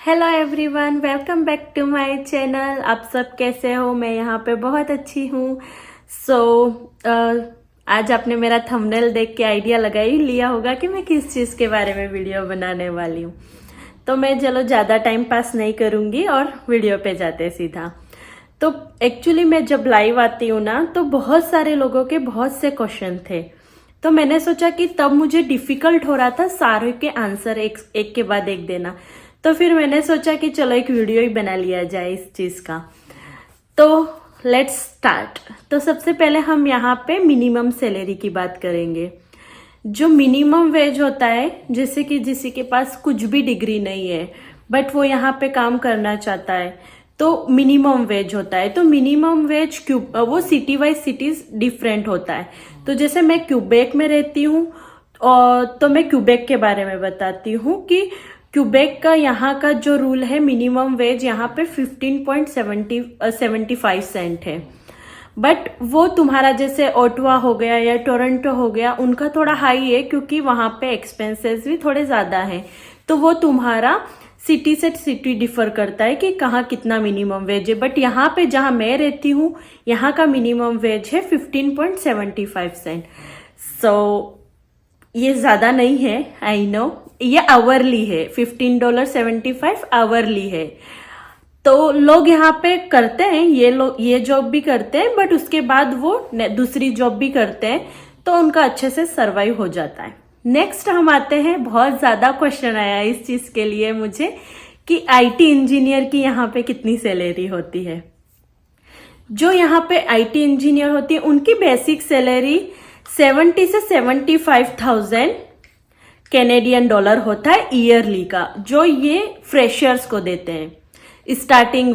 Hello everyone, welcome back to my channel. आप सब कैसे हो? मैं यहाँ पे बहुत अच्छी हूँ। आज आपने मेरा थंबनेल देख के आइडिया लगा ही लिया होगा कि मैं किस चीज़ के बारे में वीडियो बनाने वाली हूँ। तो मैं चलो ज़्यादा टाइम पास नहीं करूँगी और वीडियो पे जाते सीधा। तो एक्चुअली मैं जब लाइव आती हूँ ना, तो बहुत सारे लोगों के बहुत से क्वेश्चन थे। तो मैंने सोचा कि तब मुझे डिफिकल्ट हो रहा था सारे के आंसर एक के बाद एक देना। तो फिर मैंने सोचा कि चलो एक वीडियो ही बना लिया जाए इस चीज का। तो लेट्स स्टार्ट। तो सबसे पहले हम यहाँ पे मिनिमम सैलरी की बात करेंगे। जो मिनिमम वेज होता है, जैसे कि किसी के पास कुछ भी डिग्री नहीं है बट वो यहाँ पे काम करना चाहता है, तो मिनिमम वेज होता है। तो मिनिमम वेज वो सिटी वाइज सिटीज डिफरेंट होता है। तो जैसे मैं क्यूबेक में रहती हूँ, और तो मैं क्यूबेक के बारे में बताती हूँ कि क्यूबेक का यहाँ का जो रूल है, मिनिमम वेज यहाँ पे 15.75 सेंट है। बट वो तुम्हारा जैसे ओटवा हो गया या टोरंटो हो गया, उनका थोड़ा हाई है क्योंकि वहां पे एक्सपेंसेस भी थोड़े ज्यादा हैं। तो वो तुम्हारा सिटी से सिटी डिफर करता है कि कहाँ कितना मिनिमम वेज है। बट यहाँ पे जहाँ मैं रहती हूँ, यहाँ का मिनिमम वेज है 15.75 सेंट। सो ये ज्यादा नहीं है, आई नो। ये आवरली है, $15.75 आवरली है। तो लोग यहाँ पे करते हैं, ये लोग ये जॉब भी करते हैं, बट उसके बाद वो दूसरी जॉब भी करते हैं, तो उनका अच्छे से सर्वाइव हो जाता है। नेक्स्ट हम आते हैं, बहुत ज्यादा क्वेश्चन आया इस चीज के लिए मुझे कि आईटी इंजीनियर की यहाँ पे कितनी सैलरी होती है। जो यहाँ पे आईटी इंजीनियर होती है उनकी बेसिक सैलरी 70 से 75,000 कैनेडियन डॉलर होता है ईयरली का, जो ये फ्रेशर्स को देते हैं स्टार्टिंग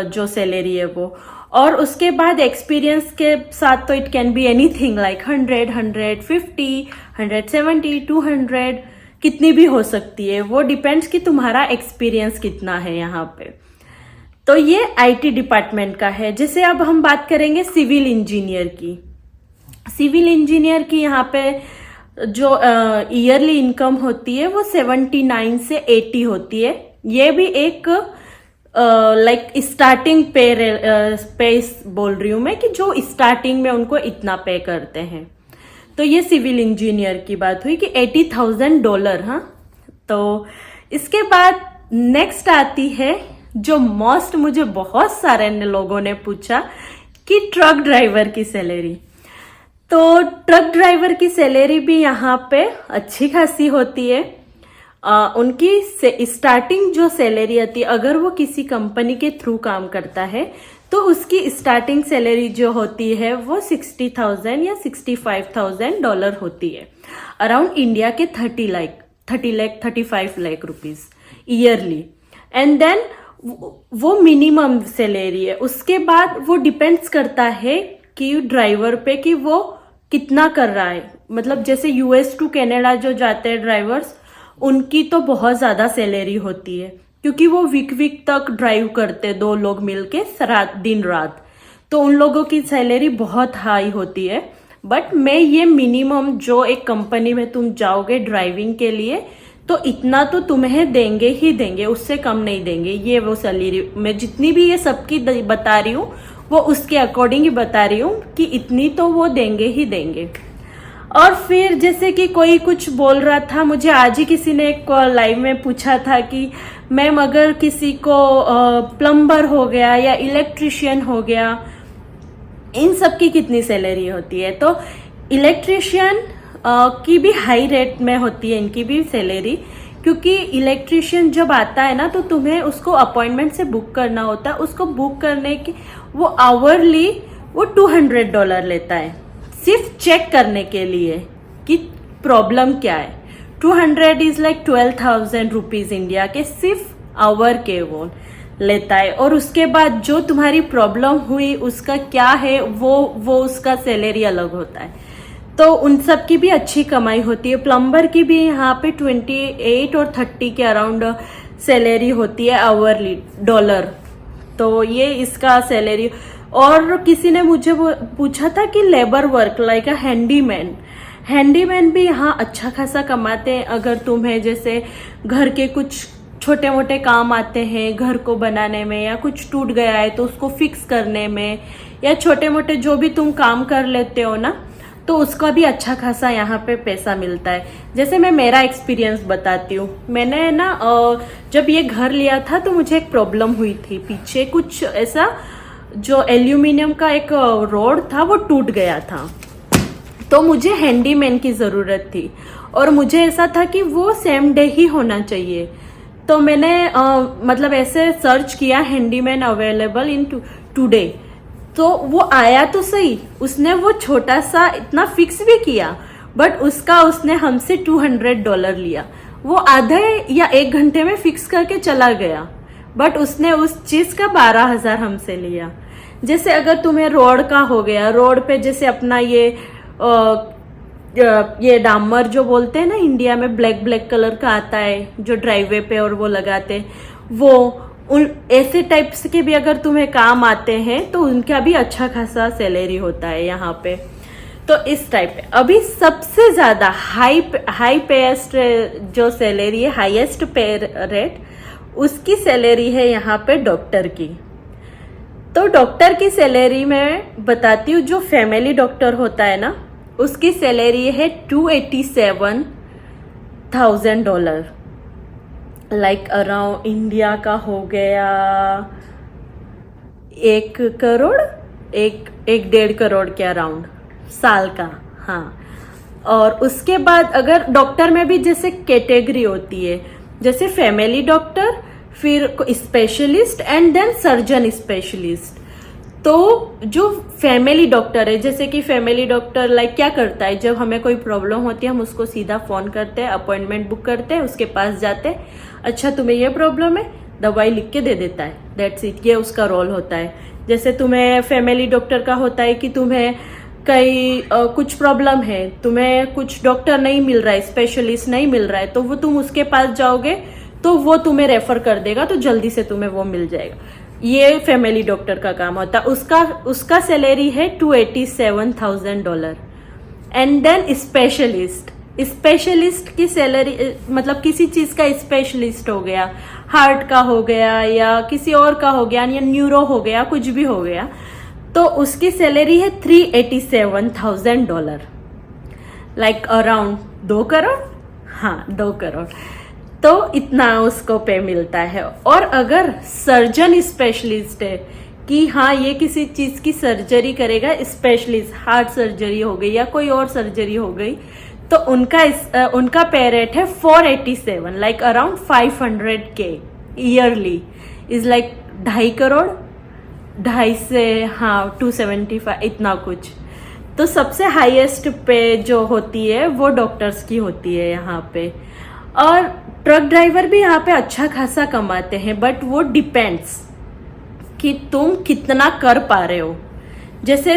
जो सैलरी है वो। और उसके बाद एक्सपीरियंस के साथ तो it can be anything like 100, 150, 170, 200, कितनी भी हो सकती है। वो डिपेंड्स कि तुम्हारा एक्सपीरियंस कितना है यहाँ पे। तो ये आईटी डिपार्टमेंट का है। जैसे अब हम बात करेंगे सिविल इंजीनियर की। सिविल इंजीनियर की यहाँ पे जो ईयरली इनकम होती है वो 79 से 80 होती है। ये भी एक लाइक स्टार्टिंग पे बोल रही हूं मैं, कि जो स्टार्टिंग में उनको इतना पे करते हैं। तो ये सिविल इंजीनियर की बात हुई कि $80,000। हाँ, तो इसके बाद नेक्स्ट आती है जो मोस्ट मुझे बहुत सारे लोगों ने पूछा कि ट्रक ड्राइवर की सैलरी। तो ट्रक ड्राइवर की सैलरी भी यहाँ पे अच्छी खासी होती है। उनकी स्टार्टिंग जो सैलरी आती है, अगर वो किसी कंपनी के थ्रू काम करता है, तो उसकी स्टार्टिंग सैलरी जो होती है वो 60,000 या $65,000 होती है, अराउंड इंडिया के 35 lakh rupees yearly. And then वो मिनिमम सैलरी है। उसके बाद वो डिपेंड्स करता है कि ड्राइवर पे कि वो कितना कर रहा है। मतलब जैसे यूएस टू कनाडा जो जाते हैं ड्राइवर्स, उनकी तो बहुत ज्यादा सैलरी होती है क्योंकि वो वीक तक ड्राइव करते, 2 लोग मिलके दिन रात। तो उन लोगों की सैलरी बहुत हाई होती है। बट मैं ये मिनिमम जो एक कंपनी में तुम जाओगे ड्राइविंग के लिए, तो इतना तो तुम्हें देंगे ही देंगे, उससे कम नहीं देंगे। ये वो सैलरी मैं जितनी भी ये सबकी बता रही हूँ, वो उसके अकॉर्डिंग ही बता रही हूँ कि इतनी तो वो देंगे ही देंगे। और फिर जैसे कि कोई कुछ बोल रहा था, मुझे आज ही किसी ने एक लाइव में पूछा था कि मैम अगर किसी को प्लम्बर हो गया या इलेक्ट्रिशियन हो गया, इन सब की कितनी सैलरी होती है। तो इलेक्ट्रिशियन की भी हाई रेट में होती है इनकी भी सैलरी, क्योंकि इलेक्ट्रिशियन जब आता है ना, तो तुम्हें उसको अपॉइंटमेंट से बुक करना होता है। उसको बुक करने की वो आवरली वो $200 लेता है, सिर्फ चेक करने के लिए कि प्रॉब्लम क्या है। 200 इज लाइक 12,000 रुपीज इंडिया के, सिर्फ आवर के वो लेता है। और उसके बाद जो तुम्हारी प्रॉब्लम हुई उसका क्या है, वो उसका सैलरी अलग होता है। तो उन सब की भी अच्छी कमाई होती है। प्लम्बर की भी यहाँ पे 28 और 30 के अराउंड सैलरी होती है आवरली डॉलर। तो ये इसका सैलरी। और किसी ने मुझे पूछा था कि लेबर वर्क लाइक अ हैंडीमैन भी यहाँ अच्छा खासा कमाते हैं। अगर तुम्हें जैसे घर के कुछ छोटे मोटे काम आते हैं घर को बनाने में, या कुछ टूट गया है तो उसको फिक्स करने में, या छोटे मोटे जो भी तुम काम कर लेते हो ना, तो उसका भी अच्छा खासा यहाँ पे पैसा मिलता है। जैसे मैं मेरा एक्सपीरियंस बताती हूँ। मैंने ना जब ये घर लिया था तो मुझे एक प्रॉब्लम हुई थी। पीछे कुछ ऐसा जो एल्यूमिनियम का एक रोड था वो टूट गया था, तो मुझे हैंडीमैन की ज़रूरत थी और मुझे ऐसा था कि वो सेम डे ही होना चाहिए। तो मैंने मतलब ऐसे सर्च किया हैंडीमैन अवेलेबल इन टुडे, तो वो आया तो सही, उसने वो छोटा सा इतना फिक्स भी किया, बट उसने हमसे $200 लिया। वो आधे या 1 घंटे में फिक्स करके चला गया, बट उसने उस चीज का 12,000 हमसे लिया। जैसे अगर तुम्हें रोड का हो गया, रोड पे जैसे अपना ये डामर जो बोलते हैं ना इंडिया में, ब्लैक कलर का आता है जो ड्राइववे पे और वो लगाते, वो उन ऐसे टाइप्स के भी अगर तुम्हें काम आते हैं तो उनका भी अच्छा खासा सैलरी होता है यहाँ पे। तो इस टाइप पे अभी सबसे ज्यादा हाई पेस्ट जो सैलरी है, हाईएस्ट पे रेट, उसकी सैलरी है यहाँ पे डॉक्टर की। तो डॉक्टर की सैलरी मैं बताती हूँ। जो फैमिली डॉक्टर होता है ना, उसकी सैलरी है $287,000, लाइक अराउंड इंडिया का हो गया 1 करोड़, 1.5 करोड़ के अराउंड साल का। हाँ, और उसके बाद अगर डॉक्टर में भी जैसे कैटेगरी होती है, जैसे फैमिली डॉक्टर, फिर specialist and then surgeon specialist. तो जो फैमिली डॉक्टर है, जैसे कि फैमिली डॉक्टर लाइक क्या करता है, जब हमें कोई प्रॉब्लम होती है हम उसको सीधा फोन करते हैं, अपॉइंटमेंट बुक करते हैं, उसके पास जाते हैं, अच्छा तुम्हें ये प्रॉब्लम है, दवाई लिख के दे देता है, दैट्स इट। ये उसका रोल होता है। जैसे तुम्हें फैमिली डॉक्टर का होता है कि तुम्हें कुछ प्रॉब्लम है, तुम्हें कुछ डॉक्टर नहीं मिल रहा है, स्पेशलिस्ट नहीं मिल रहा है, तो वो तुम उसके पास जाओगे तो वो तुम्हें रेफर कर देगा, तो जल्दी से तुम्हें वो मिल जाएगा। ये फैमिली डॉक्टर का काम होता है। उसका सैलरी है $287,000। एंड देन स्पेशलिस्ट की सैलरी, मतलब किसी चीज का स्पेशलिस्ट हो गया, हार्ट का हो गया या किसी और का हो गया, या न्यूरो हो गया, कुछ भी हो गया, तो उसकी सैलरी है $387,000, लाइक अराउंड 2 करोड़। हाँ, 2 करोड़। तो इतना उसको पे मिलता है। और अगर सर्जन स्पेशलिस्ट है कि हाँ ये किसी चीज की सर्जरी करेगा, स्पेशलिस्ट, हार्ट सर्जरी हो गई या कोई और सर्जरी हो गई, तो उनका पे रेट है 487, like around 500K yearly, is like 2.5 crore, 2.5 से हाँ 275, इतना कुछ। तो सबसे हाईएस्ट पे जो होती है वो डॉक्टर्स की होती है यहाँ पे। और ट्रक ड्राइवर भी यहाँ पे अच्छा खासा कमाते हैं, बट वो डिपेंड्स कि तुम कितना कर पा रहे हो। जैसे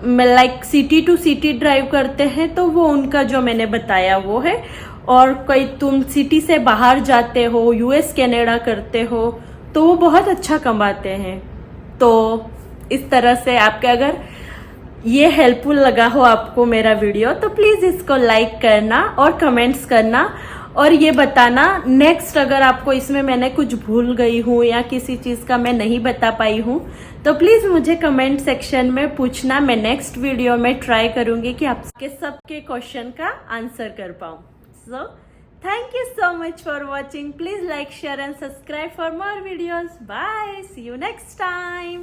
like city to city drive करते हैं तो वो उनका जो मैंने बताया वो है, और कोई तुम सिटी से बाहर जाते हो, यूएस कनाडा करते हो, तो वो बहुत अच्छा कमाते हैं। तो इस तरह से आपके अगर ये हेल्पफुल लगा हो आपको मेरा वीडियो, तो प्लीज इसको लाइक करना और कमेंट्स करना, और ये बताना नेक्स्ट अगर आपको इसमें मैंने कुछ भूल गई हूँ या किसी चीज का मैं नहीं बता पाई हूँ, तो प्लीज मुझे कमेंट सेक्शन में पूछना। मैं नेक्स्ट वीडियो में ट्राई करूंगी कि आपके सबके क्वेश्चन का आंसर कर पाऊँ। So thank you so much for watching. Please like, share and subscribe for more videos. Bye, see you next time.